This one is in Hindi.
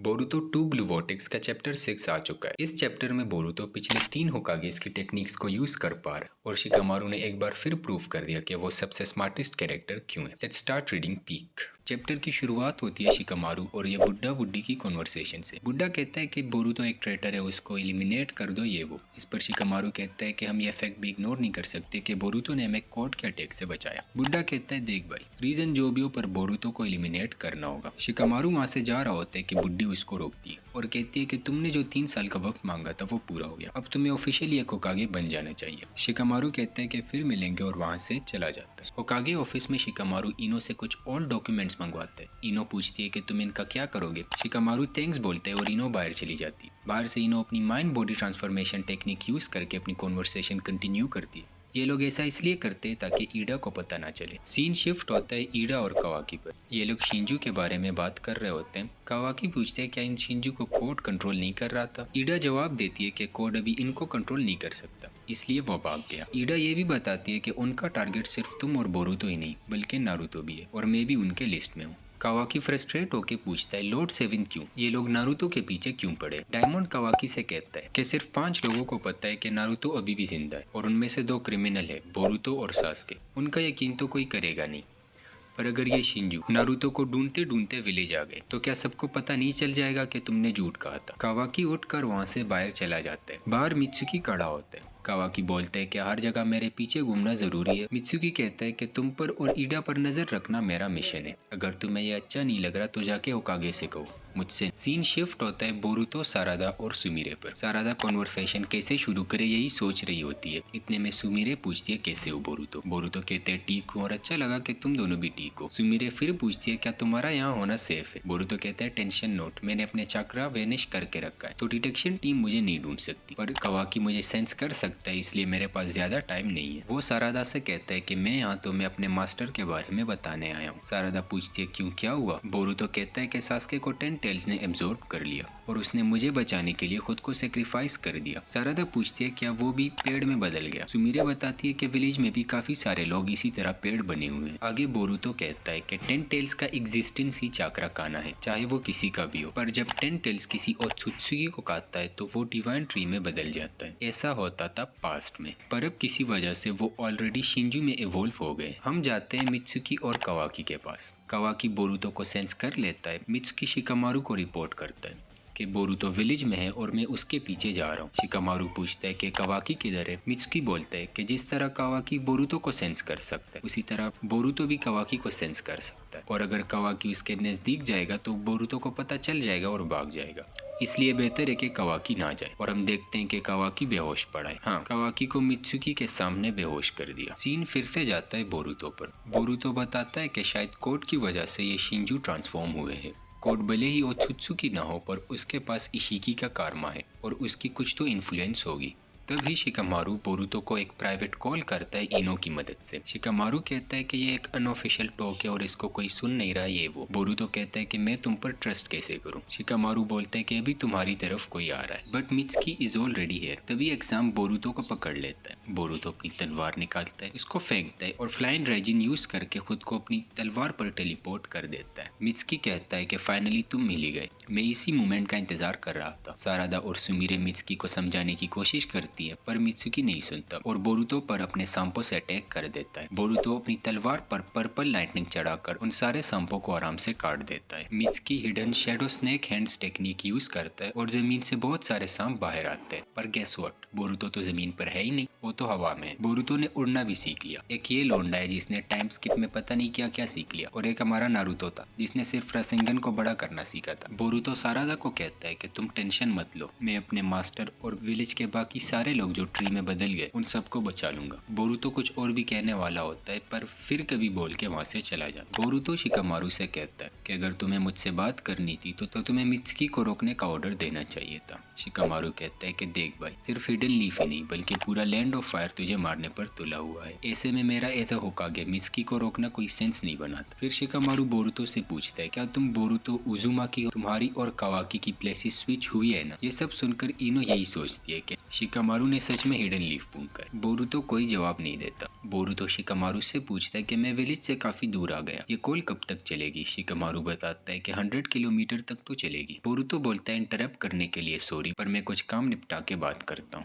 बोरुतो 2 ब्लू वोर्टेक्स का चैप्टर 6 आ चुका है। इस चैप्टर में बोरुतो पिछले 3 होकागेस की टेक्निक्स को यूज कर पा रहा है और शिकामारू ने एक बार फिर प्रूव कर दिया कि वो सबसे स्मार्टेस्ट कैरेक्टर क्यों है। Let's start reading peak. Chapter की शुरुआत होती है शिकामारू और ये बुड्ढा बुड्ढी की कॉन्वर्सेशन से। बुड्ढा कहता है कि बोरुतो एक ट्रेटर है, उसको एलिमिनेट कर दो ये वो। इस पर शिकामारू कहता है कि हम ये फैक्ट भी इग्नोर नहीं कर सकते कि बोरुतो ने हमें कोड के अटैक से बचाया। बुड्ढा कहता है देख भाई, रीजन जो भी हो पर बोरुतो को एलिमिनेट करना होगा। शिकामारू वहां से जा रहा होता है कि बुड्ढी उसको रोकती है और कहती है कि तुमने जो 3 साल का वक्त मांगा था वो पूरा हो गया, अब तुम्हें ऑफिशियली एक होकागे बन जाना चाहिए। शिकामारू कहता है कि फिर मिलेंगे और वहां से चला जाता है। होकागे ऑफिस में शिकामारू इनो से कुछ और डॉक्यूमेंट्स मंगवाता है। इनो पूछती है कि तुम इनका क्या करोगे। शिकामारू थैंक्स बोलते हैं और इनो बाहर चली जाती है। बाहर से इनो अपनी mind body transformation technique use करके अपनी कॉन्वर्सेशन कंटिन्यू करती है। ये लोग ऐसा इसलिए करते हैं ताकि ईडा को पता ना चले। सीन शिफ्ट होता है ईडा और कावाकी पर। ये लोग शिंजू के बारे में बात कर रहे होते हैं। कावाकी पूछते हैं क्या इन शिंजू को कोड कंट्रोल नहीं कर रहा था। ईडा जवाब देती है कि कोड अभी इनको कंट्रोल नहीं कर सकता, इसलिए वो भाग गया। ईडा ये भी बताती है कि उनका टारगेट सिर्फ तुम और बोरुतो ही नहीं बल्कि नारुतो भी है और मैं भी उनके लिस्ट में हूँ। कावाकी फ्रस्ट्रेट होके पूछता है लॉर्ड सेवन क्यों, ये लोग नारुतो के पीछे क्यों पड़े। डायमंड कावाकी से कहता है कि सिर्फ 5 लोगों को पता है कि नारुतो अभी भी जिंदा है और उनमें से 2 क्रिमिनल है, बोरुतो और सास्के। उनका यकीन तो कोई करेगा नहीं, पर अगर ये शिंजू नारुतो को ढूंढते ढूंढते विलेज आ गए तो क्या सबको पता नहीं चल जाएगा कि तुमने झूठ कहा था। कावाकी उठकर वहां से बाहर चला जाता है। बाहर मित्सुकी खड़ा होता है। कावाकी बोलते हैं कि हर जगह मेरे पीछे घूमना जरूरी है। मित्सुकी कहता है कि तुम पर और ईडा पर नजर रखना मेरा मिशन है। अगर तुम्हें यह अच्छा नहीं लग रहा तो जाके होकागे से कहो, मुझसे। सीन शिफ्ट होता है बोरुतो, सारादा और सुमिरे पर। सारादा कॉन्वर्सेशन कैसे शुरू करे यही सोच रही होती है। इतने में सुमिरे पूछती है कैसे हो बोरुतो। बोरुतो कहते हैं ठीक हूँ और अच्छा लगा कि तुम दोनों भी ठीक हो। सुमिरे फिर पूछती है क्या तुम्हारा यहाँ होना सेफ है। बोरुतो कहता है टेंशन नोट, मैंने अपने चक्रा वेनिश करके रखा है तो डिटेक्शन टीम मुझे नहीं ढूंढ सकती, पर कावाकी मुझे सेंस कर सकता है इसलिए मेरे पास ज्यादा टाइम नहीं है। वो सारादा से कहता है कि मैं यहाँ तुम्हें अपने मास्टर के बारे में बताने आया हूँ। सारादा पूछती है क्यों, क्या हुआ। बोरुतो कहता है कि सास्के को 10 टेल्स ने एब्जॉर्ब कर लिया और उसने मुझे बचाने के लिए खुद को सेक्रीफाइस कर दिया। सारादा पूछती है क्या वो भी पेड़ में बदल गया। सुमिरे बताती है कि विलेज में भी काफी सारे लोग इसी तरह पेड़ बने हुए हैं। आगे बोरुतो कहता है कि 10 टेल्स का एग्जिस्टेंस ही चाकरा काना है, चाहे वो किसी का भी हो, पर जब 10 टेल्स किसी ओत्सुत्सुकी को काटता है तो वो डिवाइन ट्री में बदल जाता है। ऐसा होता था पास्ट में, पर अब किसी वजह से वो ऑलरेडी शिंजू में इवोल्व हो गए। हम जाते हैं मित्सुकी और कावाकी के पास। कावाकी बोरुतो को सेंस कर लेता है। मित्सुकी शिकामारू को रिपोर्ट करता है कि बोरुतो विलेज में है और मैं उसके पीछे जा रहा हूँ। शिकामारू पूछता है कि कावाकी किधर है। मित्सुकी बोलता है कि जिस तरह कावाकी बोरुतो को सेंस कर सकता है उसी तरह बोरुतो भी कावाकी को सेंस कर सकता है, और अगर कावाकी उसके नजदीक जाएगा तो बोरुतो को पता चल जाएगा और भाग जाएगा, इसलिए बेहतर है कि कावाकी ना जाए। और हम देखते हैं कि कावाकी बेहोश पड़ा है। हाँ, कावाकी को मित्सुकी के सामने बेहोश कर दिया। सीन फिर से जाता है बोरुतो पर। बोरुतो बताता है कि शायद कोड की वजह से ये शिंजू ट्रांसफॉर्म हुए हैं। कोड भले ही ओत्सुत्सुकी ना हो पर उसके पास इशिकी का कारमा है और उसकी कुछ तो इन्फ्लुएंस होगी। तभी शिकामारू बोरुतो को एक प्राइवेट कॉल करता है इनो की मदद से। शिकामारू कहता है कि ये एक अनऑफिशियल टॉक है और इसको कोई सुन नहीं रहा ये वो। बोरुतो कहता है कि मैं तुम पर ट्रस्ट कैसे करूं। शिकामारू बोलते हैं कि अभी तुम्हारी तरफ कोई आ रहा है, बट मित्सुकी इज ऑलरेडी हियर। तभी एग्जाम बोरुतो को पकड़ लेता है। बोरुतो अपनी तलवार निकालता है, उसको फेंकता है और फ्लाइंग रेजिन यूज करके खुद को अपनी तलवार पर टेलीपोर्ट कर देता है। मित्सुकी कहता है कि फाइनली तुम मिल ही गए, मैं इसी मोमेंट का इंतजार कर रहा था। सारादा और सुमिरे मित्सुकी को समझाने की कोशिश करती है पर मित्सुकी नहीं सुनता और बोरुतो पर अपने सांपों से अटैक कर देता है। बोरुतो अपनी तलवार पर पर्पल लाइटनिंग चढ़ाकर उन सारे सांपों को आराम से काट देता है। Mitsuki hidden shadow snake hands technique use करता है और जमीन से बहुत सारे सांप बाहर आते हैं, पर गेस व्हाट, बोरुतो तो जमीन पर है ही नहीं, वो तो हवा में है। बोरुतो ने उड़ना भी सीख लिया। एक ये लोंडा है जिसने टाइम स्किप में पता नहीं क्या क्या सीख लिया, और एक हमारा नारुतो था जिसने सिर्फ रासेंगन को बड़ा करना सीखा था। बोरुतो सारादा को कहता है कि तुम टेंशन मत लो, मैं अपने मास्टर और विलेज के बाकी सारे लोग जो ट्री में बदल गए उन सबको बचा लूंगा। बोरुतो कुछ और भी कहने वाला होता है पर फिर कभी बोल के वहां से चला जाता। बोरुतो शिकामारू से कहता है कि अगर तुम्हें मुझसे बात करनी थी तो तुम्हें मित्सुकी को रोकने का ऑर्डर देना चाहिए था। शिकामारू कहता है कि देख भाई, सिर्फ हिडन लीफ ही नहीं बल्कि पूरा लैंड ऑफ फायर तुझे मारने पर तुला हुआ है। ऐसे में मेरा ऐसा होकागे मित्सुकी को रोकना कोई सेंस नहीं बनाता। फिर शिकामारू बोरुतो से पूछता है क्या तुम बोरुतो उजुमाकी हो, तुम्हारी और कावाकी की प्लेसेस स्विच हुई है ना। ये सब सुनकर इनो यही सोचती है कि शिकामारू शिकामारू ने सच में हिडन लीफ पूछकर। बोरुतो कोई जवाब नहीं देता। बोरुतो शिकामारू से पूछता है कि मैं विलेज से काफी दूर आ गया, ये कॉल कब तक चलेगी। शिकामारू बताता है कि 100 किलोमीटर तक तो चलेगी। बोरुतो बोलता है इंटरप्ट करने के लिए सॉरी, पर मैं कुछ काम निपटा के बात करता हूँ।